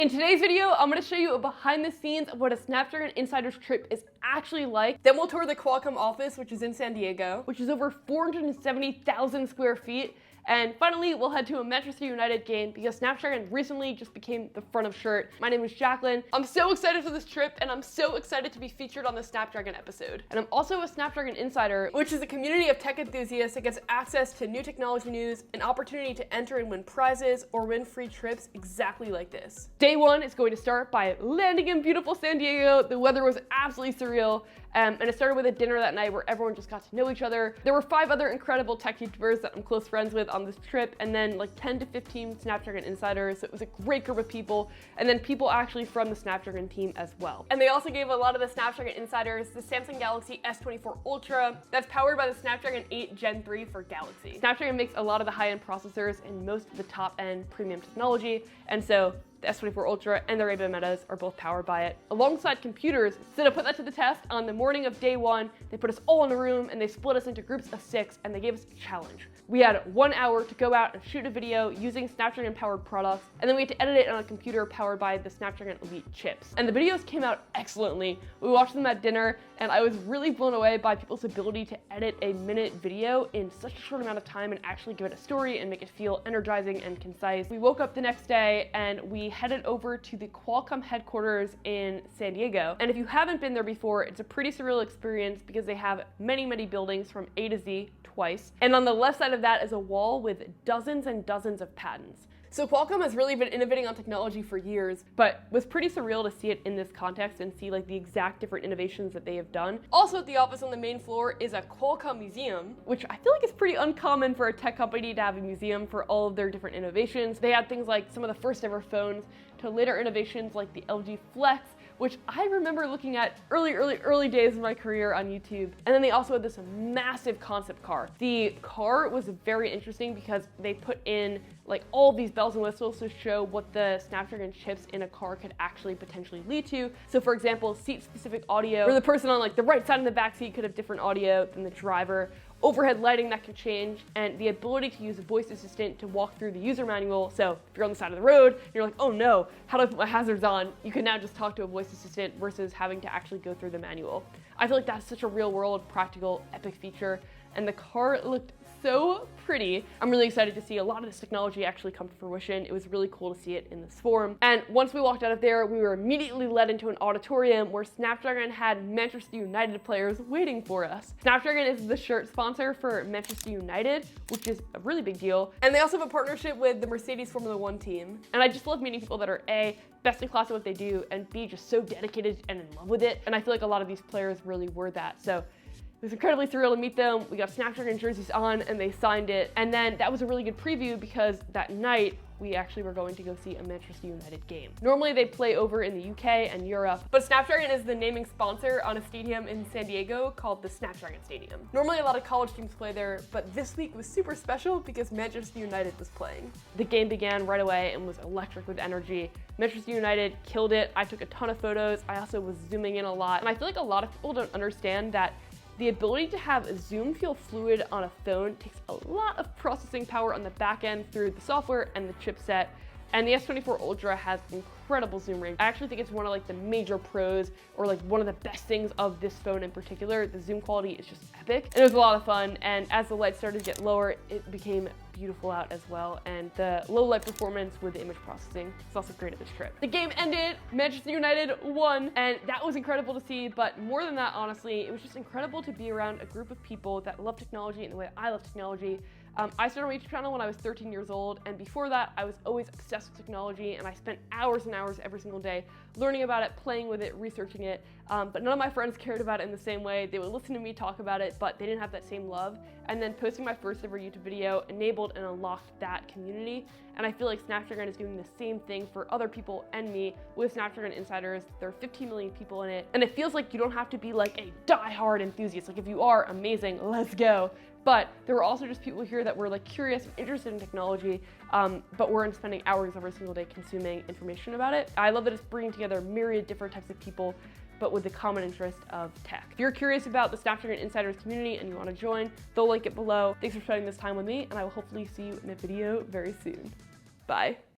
In today's video, I'm going to show you a behind the scenes of what a Snapdragon Insiders trip is actually like. Then we'll tour the Qualcomm office, which is in San Diego, which is over 470,000 square feet. And finally, we'll head to a Manchester United game because Snapdragon recently just became the front of shirt. My name is Jacklyn. I'm so excited for this trip, and I'm so excited to be featured on the Snapdragon episode. And I'm also a Snapdragon Insider, which is a community of tech enthusiasts that gets access to new technology news, an opportunity to enter and win prizes, or win free trips exactly like this. Day one is going to start by landing in beautiful San Diego. The weather was absolutely surreal. And it started with a dinner that night where everyone just got to know each other. There were 5 other incredible tech YouTubers that I'm close friends with on this trip, and then like 10 to 15 Snapdragon Insiders. So it was a great group of people, and then people actually from the Snapdragon team as well. And they also gave a lot of the Snapdragon Insiders the Samsung Galaxy S24 Ultra that's powered by the Snapdragon 8 Gen 3 for Galaxy. Snapdragon makes a lot of the high-end processors and most of the top-end premium technology, and so the S24 Ultra and the Ray-Ban Metas are both powered by it, alongside computers. So to put that to the test, on the morning of day one, they put us all in a room and they split us into groups of 6 and they gave us a challenge. We had 1 hour to go out and shoot a video using Snapdragon powered products, and then we had to edit it on a computer powered by the Snapdragon Elite chips. And the videos came out excellently. We watched them at dinner, and I was really blown away by people's ability to edit a minute video in such a short amount of time and actually give it a story and make it feel energizing and concise. We woke up the next day and we headed over to the Qualcomm headquarters in San Diego. And if you haven't been there before, it's a pretty surreal experience because they have many, many buildings from A to Z twice. And on the left side of that is a wall with dozens and dozens of patents. So Qualcomm has really been innovating on technology for years, but it was pretty surreal to see it in this context and see like the exact different innovations that they have done. Also at the office on the main floor is a Qualcomm museum, which I feel like is pretty uncommon for a tech company to have a museum for all of their different innovations. They had things like some of the first ever phones to later innovations like the LG Flex, which I remember looking at early days of my career on YouTube. And then they also had this massive concept car. The car was very interesting because they put in like all these bells and whistles to show what the Snapdragon chips in a car could actually potentially lead to. So for example, seat-specific audio, where the person on like the right side of the back seat could have different audio than the driver. Overhead lighting that can change, and the ability to use a voice assistant to walk through the user manual. So if you're on the side of the road, and you're like, oh no, how do I put my hazards on? You can now just talk to a voice assistant versus having to actually go through the manual. I feel like that's such a real world, practical, epic feature, and the car looked so pretty. I'm really excited to see a lot of this technology actually come to fruition. It was really cool to see it in this form. And once we walked out of there, we were immediately led into an auditorium where Snapdragon had Manchester United players waiting for us. Snapdragon is the shirt sponsor for Manchester United, which is a really big deal. And they also have a partnership with the Mercedes Formula One team. And I just love meeting people that are A, best in class at what they do, and B, just so dedicated and in love with it. And I feel like a lot of these players really were that. So it was incredibly surreal to meet them. We got Snapdragon jerseys on and they signed it. And then that was a really good preview because that night we actually were going to go see a Manchester United game. Normally they play over in the UK and Europe, but Snapdragon is the naming sponsor on a stadium in San Diego called the Snapdragon Stadium. Normally a lot of college teams play there, but this week was super special because Manchester United was playing. The game began right away and was electric with energy. Manchester United killed it. I took a ton of photos. I also was zooming in a lot. And I feel like a lot of people don't understand that the ability to have zoom feel fluid on a phone takes a lot of processing power on the back end through the software and the chipset. And the S24 Ultra has incredible zoom range. I actually think it's one of like the major pros, or like one of the best things of this phone in particular. The zoom quality is just epic. And it was a lot of fun. And as the lights started to get lower, it became beautiful out as well. And the low light performance with the image processing is also great at this trip. The game ended, Manchester United won, and that was incredible to see. But more than that, honestly, it was just incredible to be around a group of people that love technology in the way I love technology. I started my YouTube channel when I was 13 years old, and before that, I was always obsessed with technology, and I spent hours and hours every single day learning about it, playing with it, researching it, but none of my friends cared about it in the same way. They would listen to me talk about it, but they didn't have that same love. And then posting my first ever YouTube video enabled and unlocked that community, and I feel like Snapdragon is doing the same thing for other people and me with Snapdragon Insiders. There are 15 million people in it, and it feels like you don't have to be like a die-hard enthusiast. Like if you are, amazing, let's go. But there were also just people here that were like curious and interested in technology, but weren't spending hours every single day consuming information about it. I love that it's bringing together myriad different types of people, but with the common interest of tech. If you're curious about the Snapdragon Insiders community and you want to join, they'll link it below. Thanks for spending this time with me, and I will hopefully see you in a video very soon. Bye.